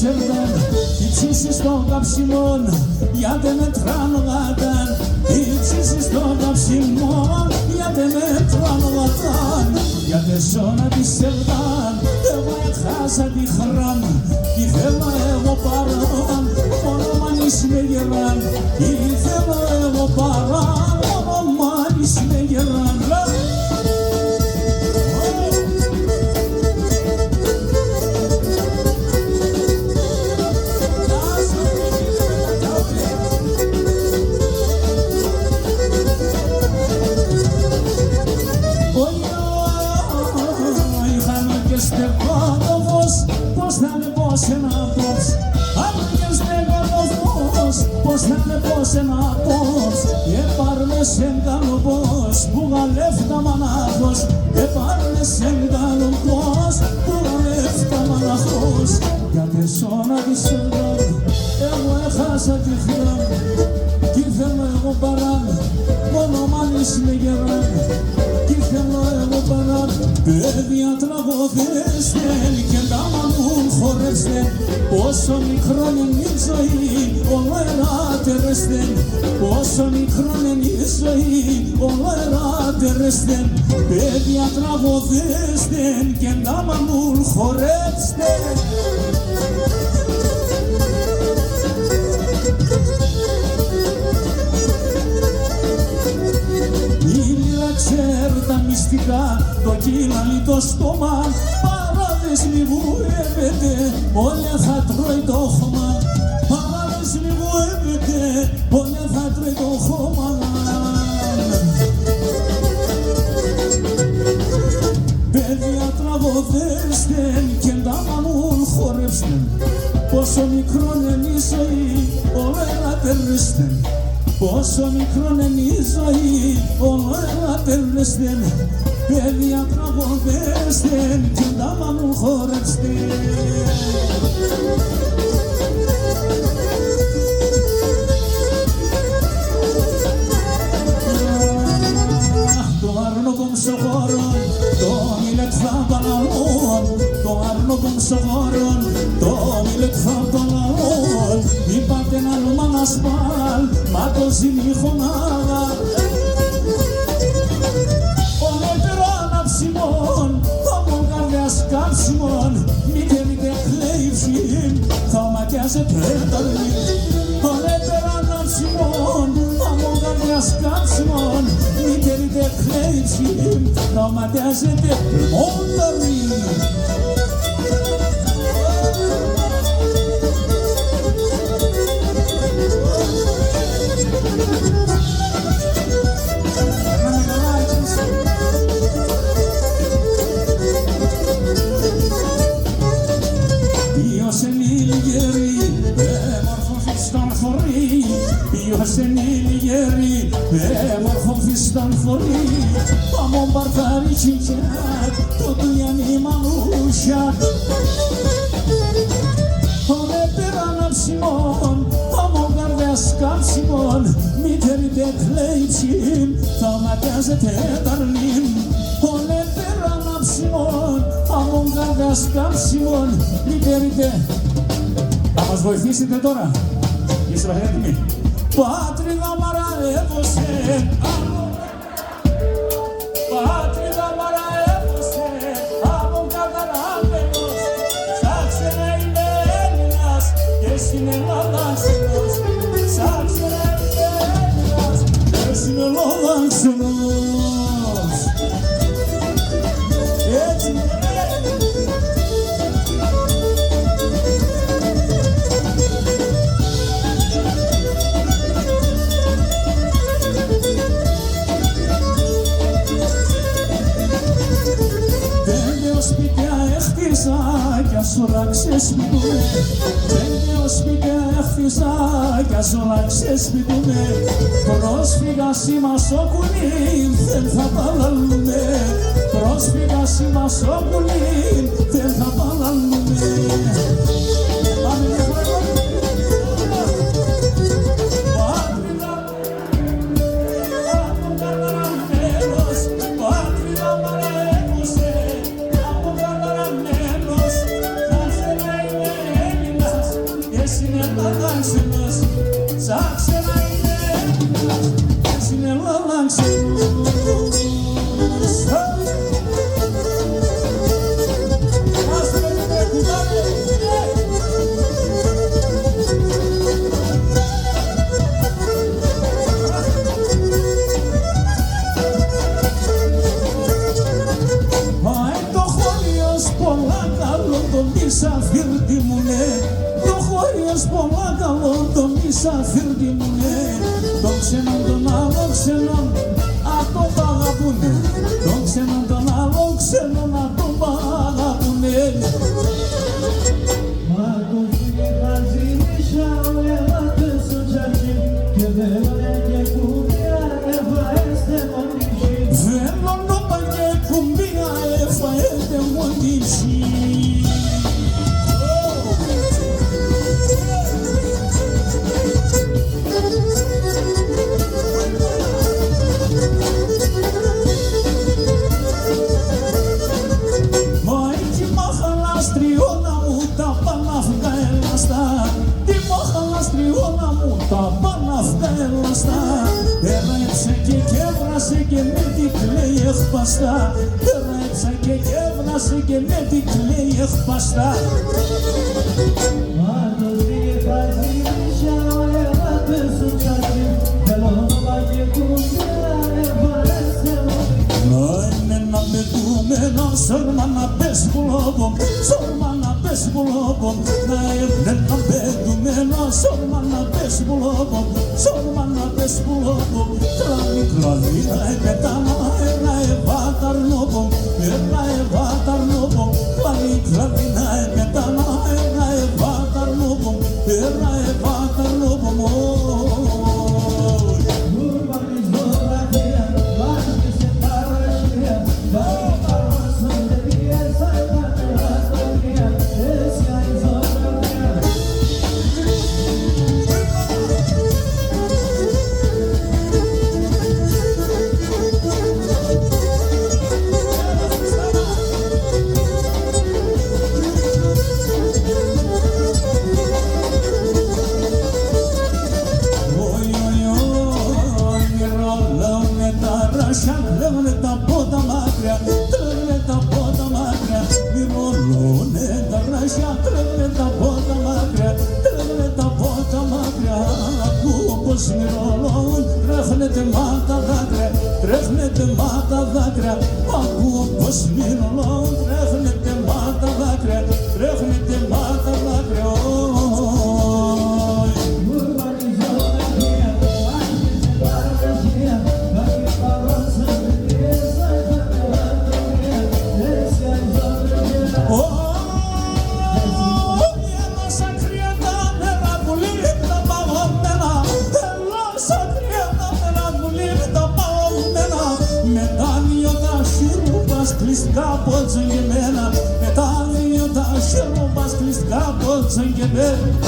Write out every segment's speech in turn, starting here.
σερδάν οι ψήσεις των καψιμών γιατί με τρανογάταν οι ψήσεις των καψιμών γιατί με τρανογάταν γιατί σώνα τη σερδάν εγώ έχασα τη χράμ κι θέλω εγώ παρόν μόνο μάνις με γεράν κι θέλω εγώ παρόν μόνο μάνις με γεράν. Πώς θα με πώς ένα πώς επάρνε σε καλοπός που γαλεύτα μανάχος επάρνε σε καλοπός που γαλεύτα μανάχος γιατί σώνα τη σελδόν εγώ έχασα τη χράμ κι θέλω εγώ παράν μόνο μάνις με γεράν κι θέλω εγώ παράν παιδιά τραγωδέστεν και ντάμα μου χορεύστεν πόσο μικρόν είναι η ζωή όλο εράτερεστεν πόσο μικρόν είναι η ζωή όλο εράτερεστεν παιδιά τραγωδέστεν και ντάμα μου χορεύστεν. Ξέρ τα μυστικά, το κύλαλι το στόμα παράδες μη βουεύεται, όλια θα τρώει το χώμα παράδες μη βουεύεται, όλια θα τρώει το χώμα. Παιδιά τραγωδέστεν και ντάμα μου χορεύστεν πόσο μικρόν είναι η ζωή, όλο ερατερέστεν πόσο μικρόν είναι η ζωή, όλο ερατερέστεν παιδιά τραγωδέστεν και ντάμα μου χορεύστεν. Το αρνό κομψοχώρον, το μιλέτ θα παναλών, το αρνό κομψοχώρον, το μιλέτ θα παναλών, είπατε να λουμάνα σπάλ, μα το ζημίχωνάγα. Ολέτερα αναψιμών, από καρδιάς κάψιμων, μητερείτε κλαίψιν, θα ματιάζετε ταρνή. Ολέτερα αναψιμών, από καρδιάς κάψιμων, μητερείτε κλαίψιν, θα ματιάζετε ταρνή. Ποιος είναι λιγερή, έμορφο φυσταν φορή Πάμον μπαρτάρι τσικιάτ, το δουλειανή μανούσια Ωρε πέραν αψιμών, πάμον καρδιάς κάψιμων Μητερείτε κλαίψιν, θα ματιάζετε ταρλίν Ωρε πέραν αψιμών, πάμον καρδιάς κάψιμων Μητερείτε. Θα μας βοηθήσετε τώρα, είστε έτοιμοι. Πάτριδα μαραεύωσε, πάτριδα μαραεύωσε από καταράπαινος. Ψάξε να είμαι Έλληνας και στην Ελλάδα ξενός. Ψάξε να είμαι Έλληνας και στην Ελλάδα ξενός. Έτσι κι ας όλα ξεσπιτούνε, πέντε σπίτια έχτισα κι ας όλα ξεσπιτούνε. Πρόσφυγας είμαστε ο κουλίν, δεν θα παλαλούνε. Πρόσφυγας είμαστε ο κουλίν, δεν θα παλαλούνε. στα ξένα είναι έτσι είναι όλα ξένος. Μισαφίρτη μου ναι, το χώριος πολλά καλό, το μισαφίρτη μου ναι, το ξένον τον άλλο ξένον, απ' τον παγαπούνε, το ξένον τον άλλο ξένον, απ' τον παγαπούνε. Μα το φύγε χαζίνησα, έλατε στο τσάκι, και βέλωνε και κουμπία, έφαεστε μοντιζί. Βέλωνε και κουμπία, έφαεστε μοντιζί. Έρεψε και κέβρασε και με την κλαίει εχπαστά. Έρεψε και κέβρασε και με την κλαίει εχπαστά. Μα το φύγε χαζίνησα, έλατε στο τσάκι, βελόνα και κουμπιά, έφαεστε μοντιζί. Να είναι να με δούμε, να σόρμα να πες πουλόπω, σόρμα να πες πουλόπω. Να είναι να με δούμε, να σόρμα να πες πουλόπω, σόρμα να πες πουλόπω. Κλάδι, κλάδι, να επετάνα, ένα ευάτα νόπο, ένα ευάτα νόπο. Κλάδι, κλάδι, να επετάνα, ένα ευάτα νόπο, ένα ευάτα νόπο. Τρέχουνε τα πότα μάκρια, τρέχουνε τα πότα μάκρια. Μυρολούνε τα ράσια, τρέχουνε τα πότα μάκρια, τρέχουνε τα πότα μάκρια. Ακούω πως μυρολούν, τρέχουνε τεμάτα δάκρυα, τρέχουνε τεμάτα δάκρυα. Ακούω πως μυρολούν, τρέχουνε τεμάτα δάκρυα, τρέχουνε τεμάτα δάκρυα. Κλειστικά ποτσογεμένα, με τα δύο τα χέροπας κλειστικά ποτσογεμένα.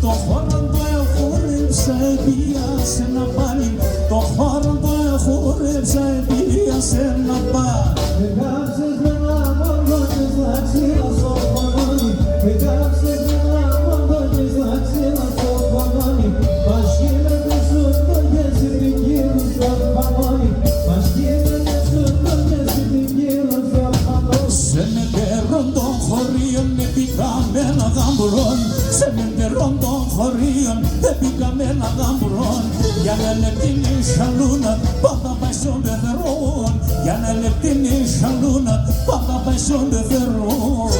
Το χώρο το εχόρεψα, επίασε να πάλι. Το χώρο το εχόρεψα, επίασε να πάλι. Με κάψες με ένα μόνο και στα ξύλα στο πονόνι. Με κάψες με ένα μόνο και στα ξύλα στο πονόνι. Μας γίνεται σου το γέσι την κύλου στο πανόνι. Μας γίνεται σου το γέσι την κύλου στο πανόνι. Σε μετέρων των χωρίων επίκαμε ένα γαμπρόν. Σε μετερών των χωρίων επίκαμε ένα γαμπρόν. Για να λεπτύνει η σαλούνα πάντα πάει στον πεθερόν. Για να λεπτύνει η σαλούνα πάντα πάει στον πεθερόν.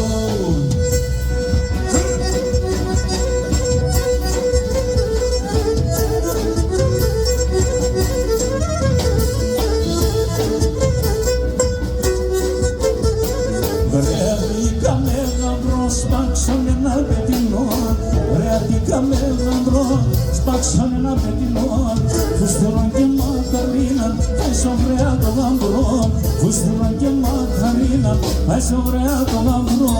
ένα πετεινόν, φουστουρών και μακαρίνα, πάει σ' ωραία το γαμπρό, φουστουρών και μακαρίνα, πάει σ' ωραία το γαμπρό.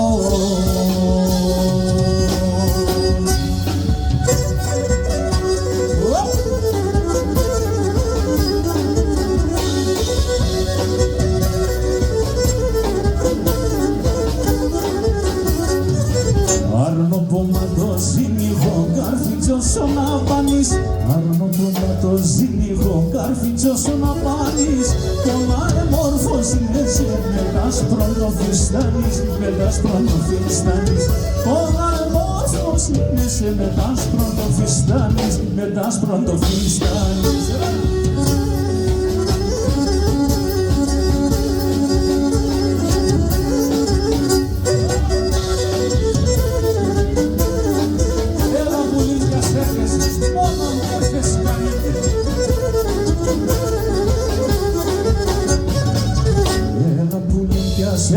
Καρφιτζόσο να πάνεις, άρνο που να το ζήνιγο, καρφιτζόσο να πάνεις, πολλά εμόρφος είναι σε με τάσπρον το φιστάνεις, με τάσπρον το φιστάνεις, πολλά εμόρφος είναι σε με τάσπρον το φιστάνεις, με τάσπρον το φιστάνεις.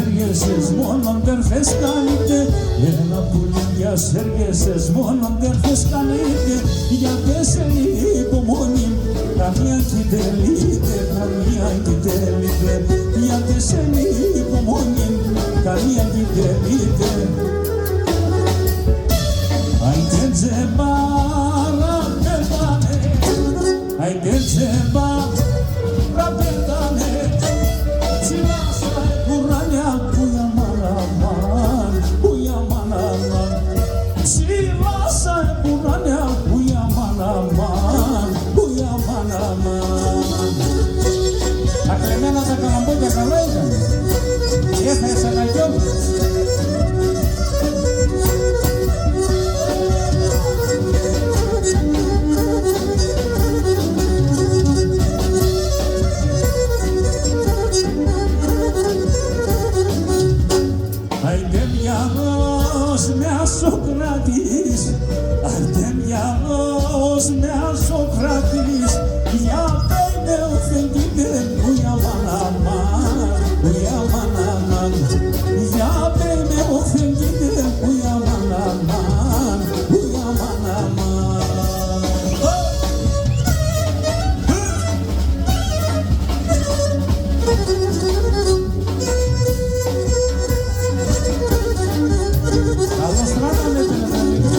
Έργεσες μόνον τερφές κάνετε, ένα πουλί για έργεσες μόνον τερφές κάνετε, γιατί σε υπομονή καμία κοιτελείτε, καμία κοιτελείτε, γιατί σε υπομονή καμία κοιτελείτε. Άιντε τζεμπάρα πετάνε, άιντε τζεμπάρα πετάνε, τα κλεμμένα τα καλαμπόκια καλά ήταν και έφερες αγαγιώμες. Άιντε μυαλός με Σοκράτης, άιντε μυαλός με Σοκράτης, για πέντε οφεντείτε που για μαναμάν, που για μαναμάν, για πέντε οφεντείτε που για μαναμάν, που για μαναμάν. Καλώς τράγανε τηλεφωνικό.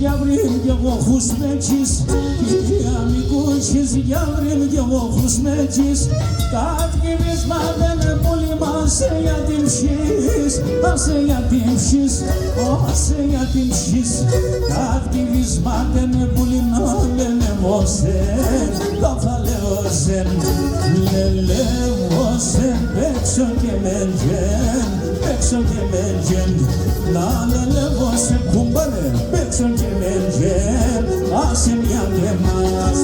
Για βρήμ κι εγώ χουσμέτσις, για μικούτσις, για βρήμ κι εγώ χουσμέτσις, κατκυρίσμα δεν πολύ μάσε για την ψης, άσε για την ψης, άσε για την ψης, κατκυρίσμα δεν πολύ να λένε μόσεν, το θα λέω σεν, λελεύωσεν, παίξω και με γεν, παίξω και με γεν, να λελεύωσεν κουμπάρε, παίξω και με γεν, άσε μια και μας.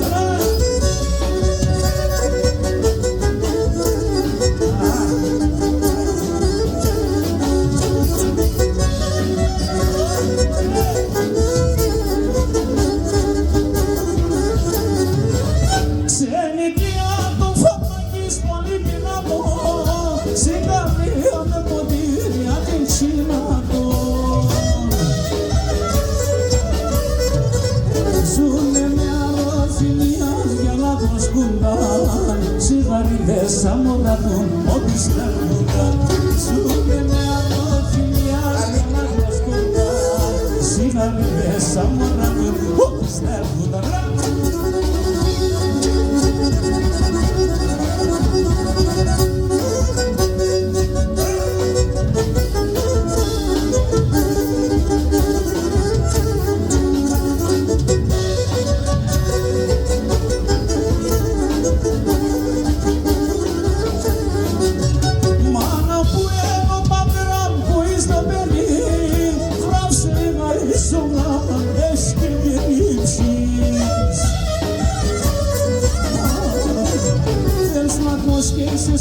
Σιγαρίδες αμορατούν ό,τι στέλνουνταν, ζουνε με αγροφιλιάς για να γλωσκούνταν, σιγαρίδες αμορατούν ό,τι στέλνουνταν.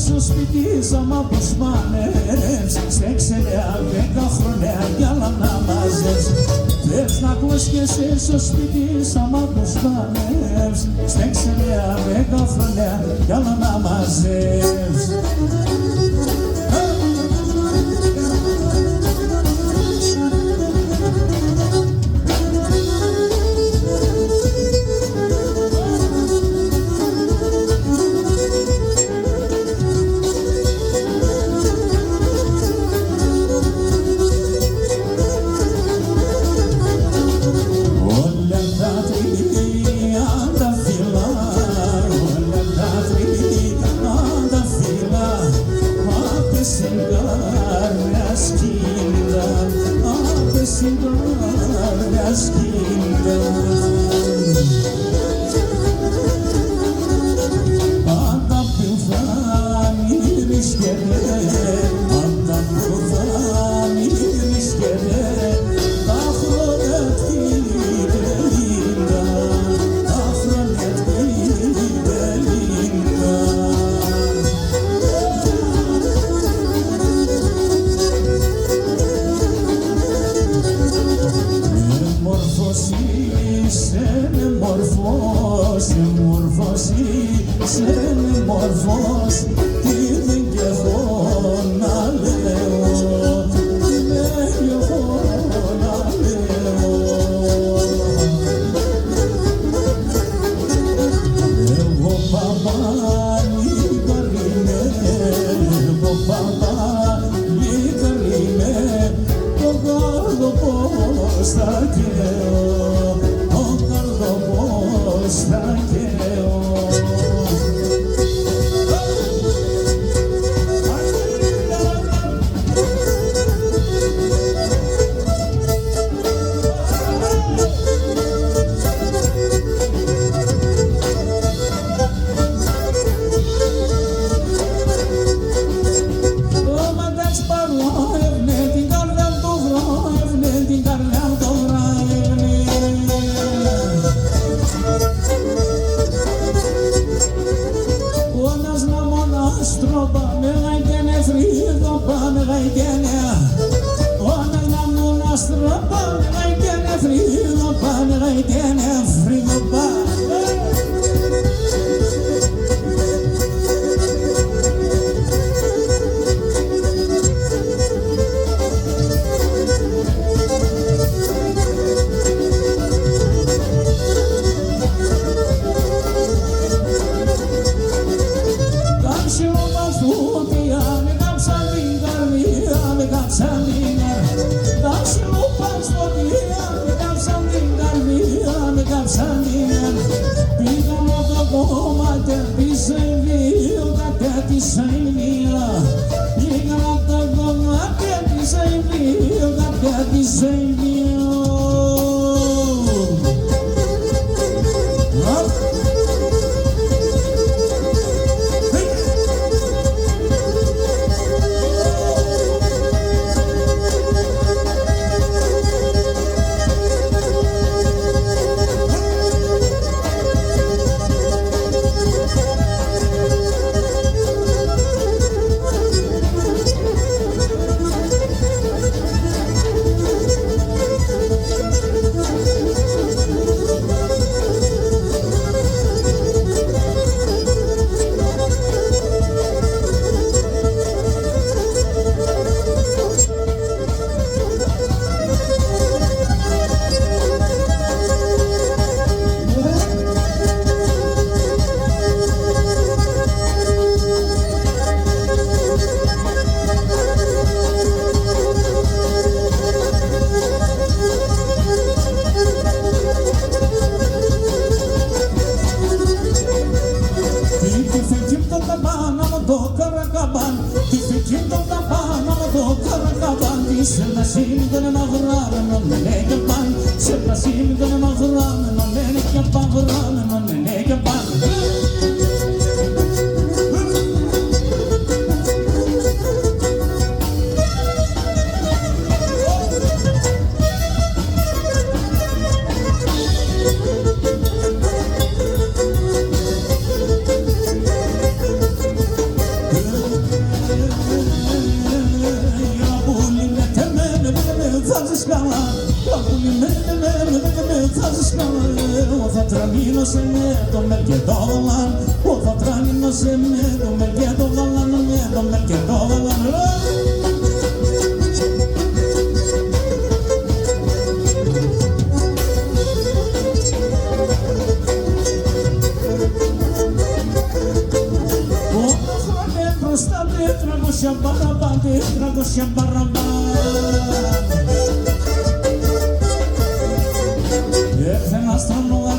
Στο σπίτι άμα πως πάνες, στέξε νέα 10 χρόνια για να μαζεύς. Θες να ακούς και εσύ στο σπίτι άμα πως πάνες, στέξε νέα 10 χρόνια για να μαζεύς. Ήρθε ένας τρανό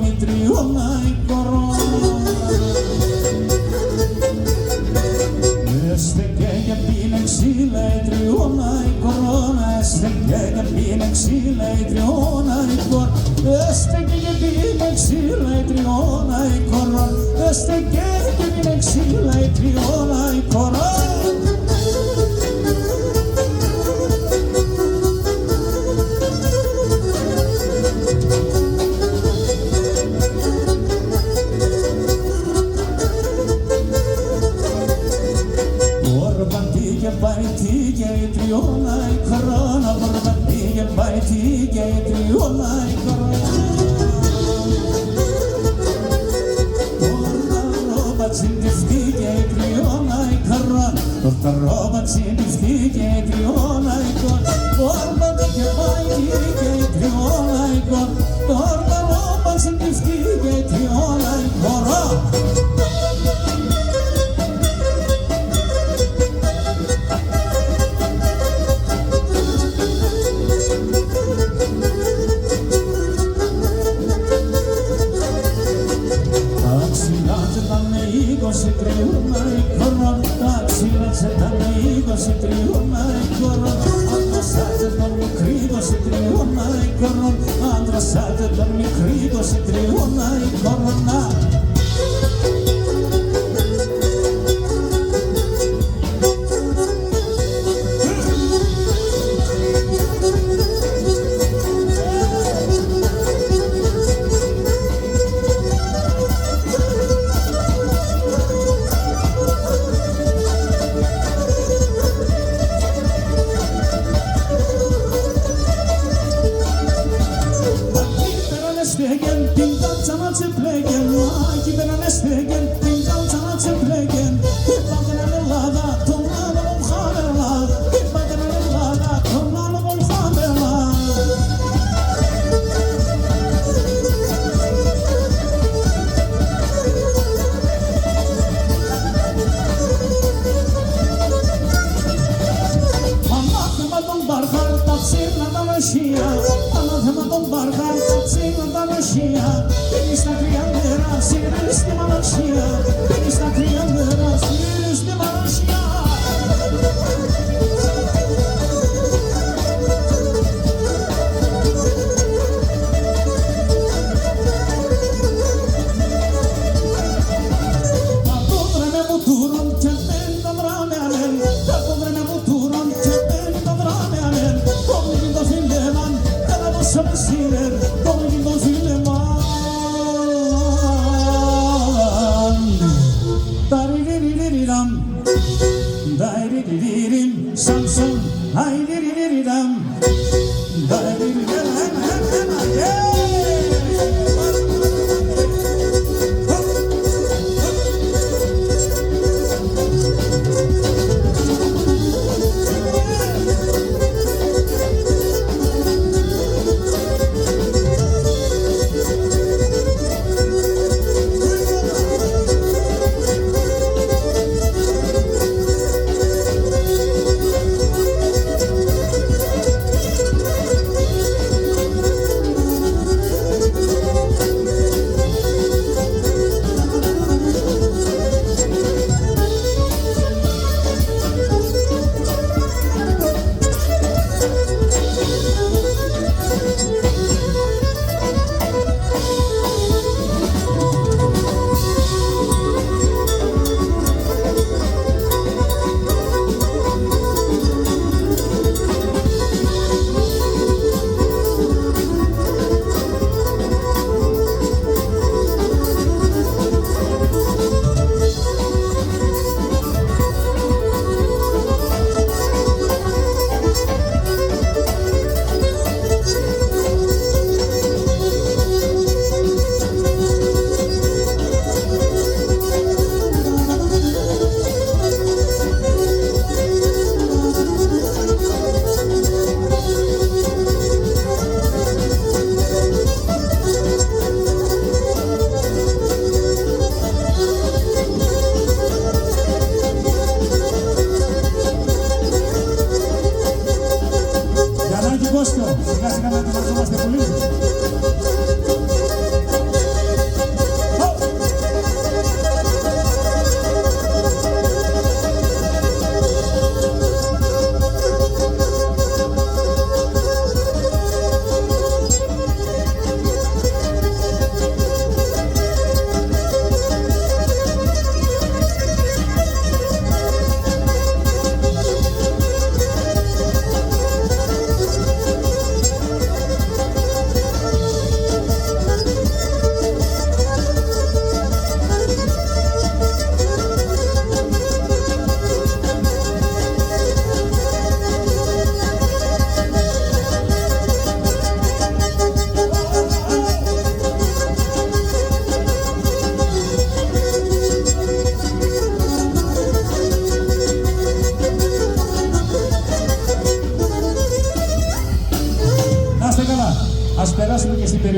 η τριώνα η κορώνα. Este que ya viene exila y triona y corona. Este que ya viene exila y triona y corona. Este que ya viene exila y triona y corona. Este que ya viene exila y triona y corona. Baitije i triona i corona, Barbatige, baitije i triona i corona. Torta roba cindiftige i triona i corona, torta roba cindiftige i triona i corona. Barbatige, baitije i triona i corona, torta roba cindiftige i triona i corona. Se triuna i koron, taksila se tane igo se triuna i koron, andra sate dan mi krigo se triuna i koron, andra sate dan mi krigo se triuna i korona.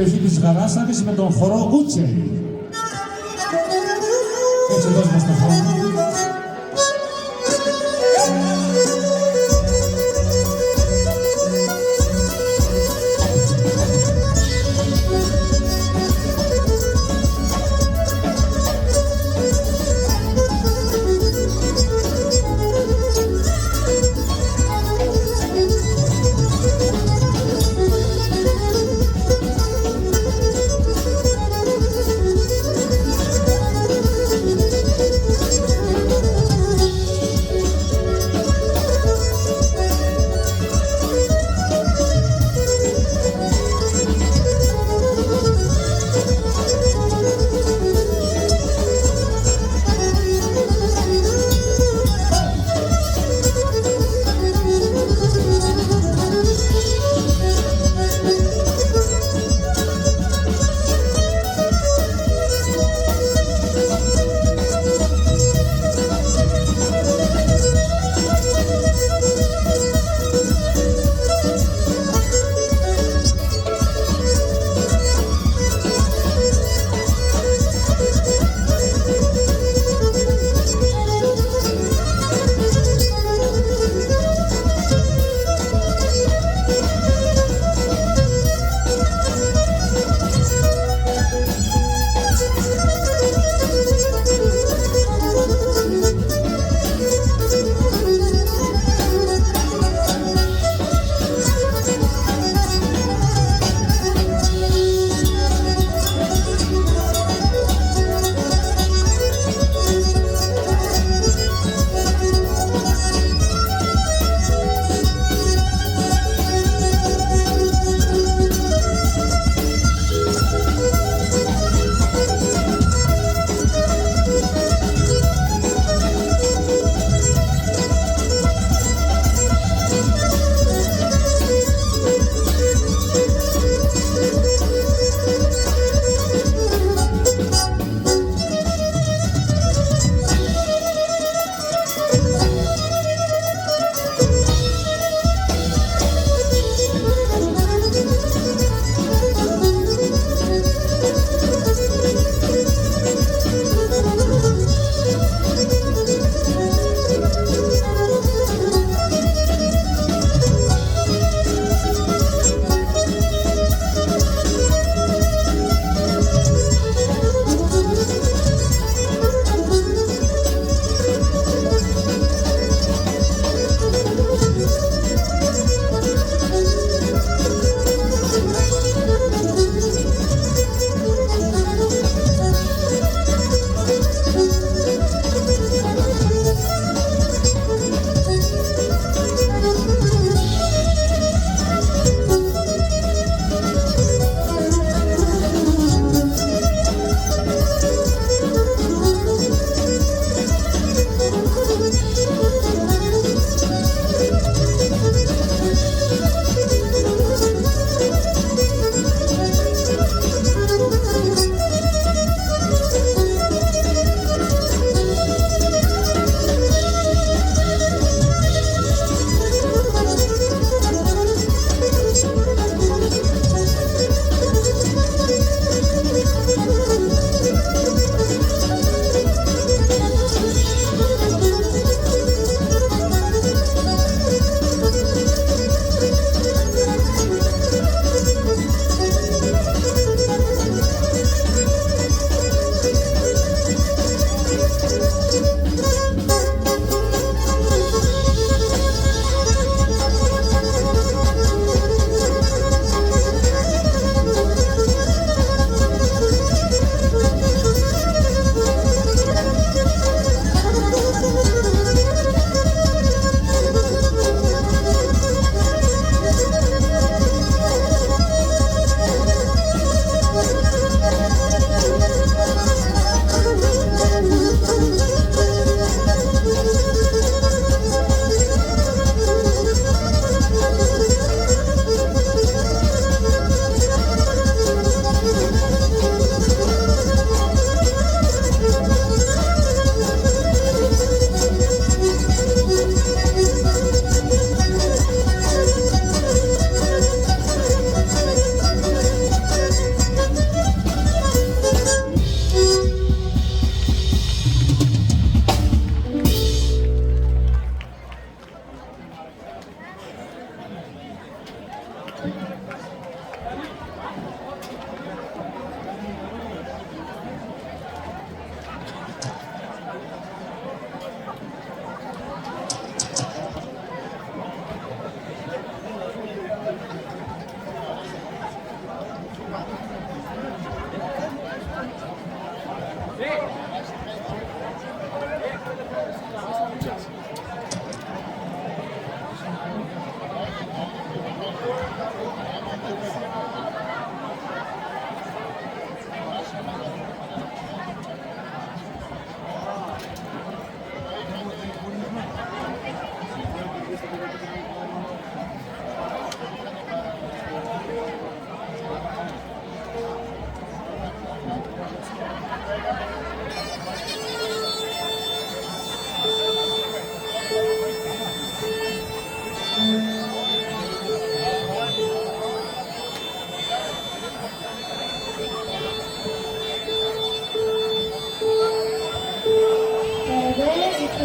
περιοχή της Γαράστακης με τον χορό Ούτσελη. Έτσι δώσ' μας το χώρο.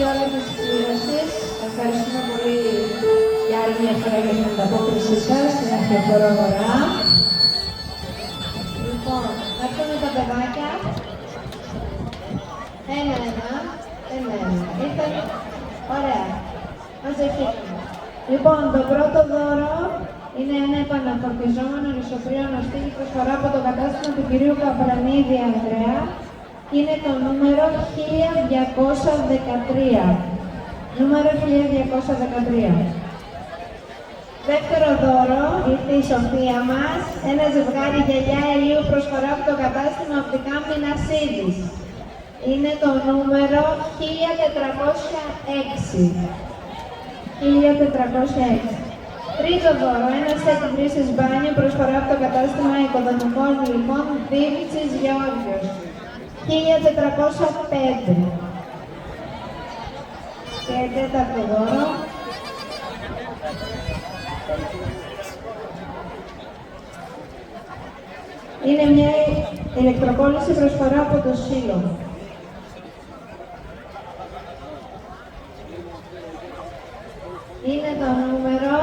η ώρα της κλήρωσης. Ευχαριστούμε πολύ για άλλη μια φορά για την ανταπόκρισή σας στην αρχαιοφόρο αγορά. Λοιπόν, θα έρθουμε τα παιδάκια. Ένα. Ήρθαν. Ωραία. Μαζευτήκαμε. Λοιπόν, το πρώτο δώρο είναι ένα επαναφορτιζόμενο νησοπρίο νοστίγη προσφορά από το κατάστημα του κυρίου Καπρανίδη Ανδρέα. Είναι το νούμερο 1213. Νούμερο 1213. Δεύτερο δώρο, ήρθε η Σοφία μας. Ένα ζευγάρι γιαγιά Ελίου προσφορά από το κατάστημα οπτικά Μινασίδης. Είναι το νούμερο 1406. 1406. Τρίτο δώρο, ένα σετ βρύσης μπάνιο προσφορά από το κατάστημα οικοδομικών υλικών Δήμητσης Γεώργιος. 1405. Και τέταρτο δώρο. Είναι μια ηλεκτροπόληση προσφορά από το Σύλλογο. Είναι το νούμερο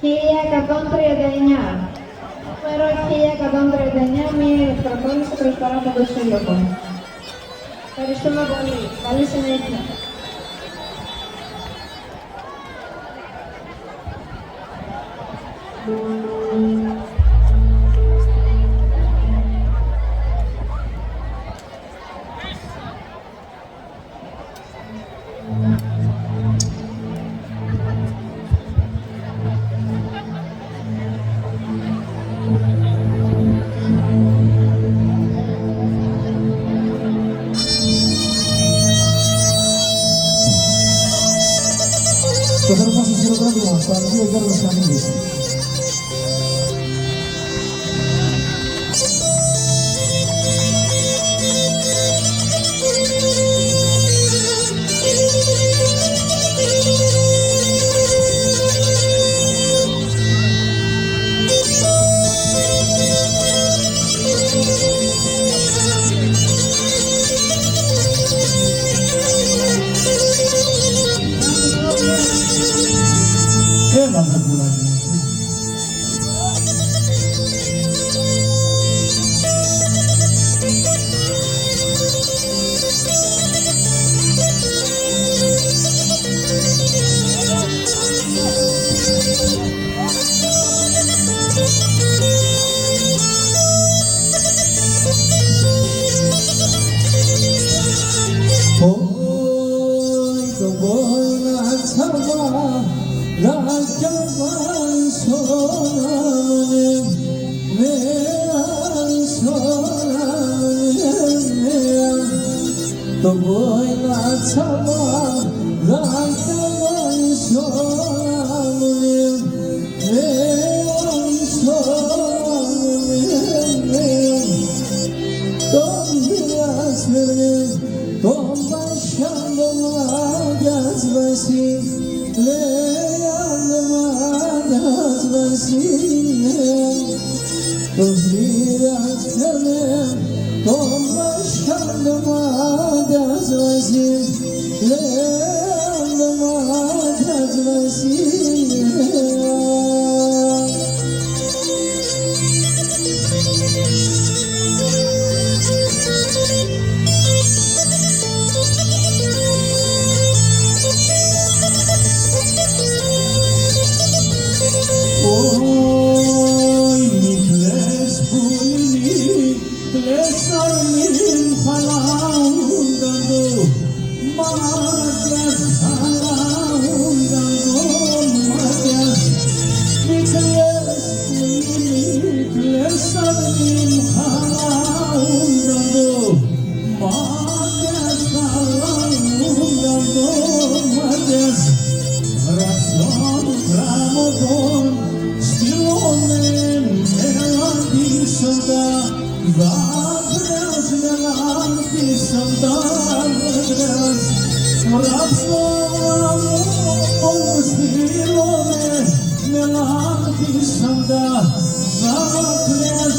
1139. Νούμερο 1139, μια ηλεκτροπόληση προσφορά από το Σύλλογο. Ευχαριστούμε πολύ. Καλή συνέχεια. Το θέλω να σας χειροκρότημα στα δύο Γιώργος Καμίλης. Έλα με πουλάκι μου. Το μπορεί να τσάμα, δάχτα μανσόναμνε, τον διάσμερνε, τον πασιάντο μάγιας βασί, λέαν μάγιας βασί, τον διάσμερνε, τον πασιάντο μάγιας βασί, λέαν μάγιας βασί. Μελάνθησαντα, δάκρυας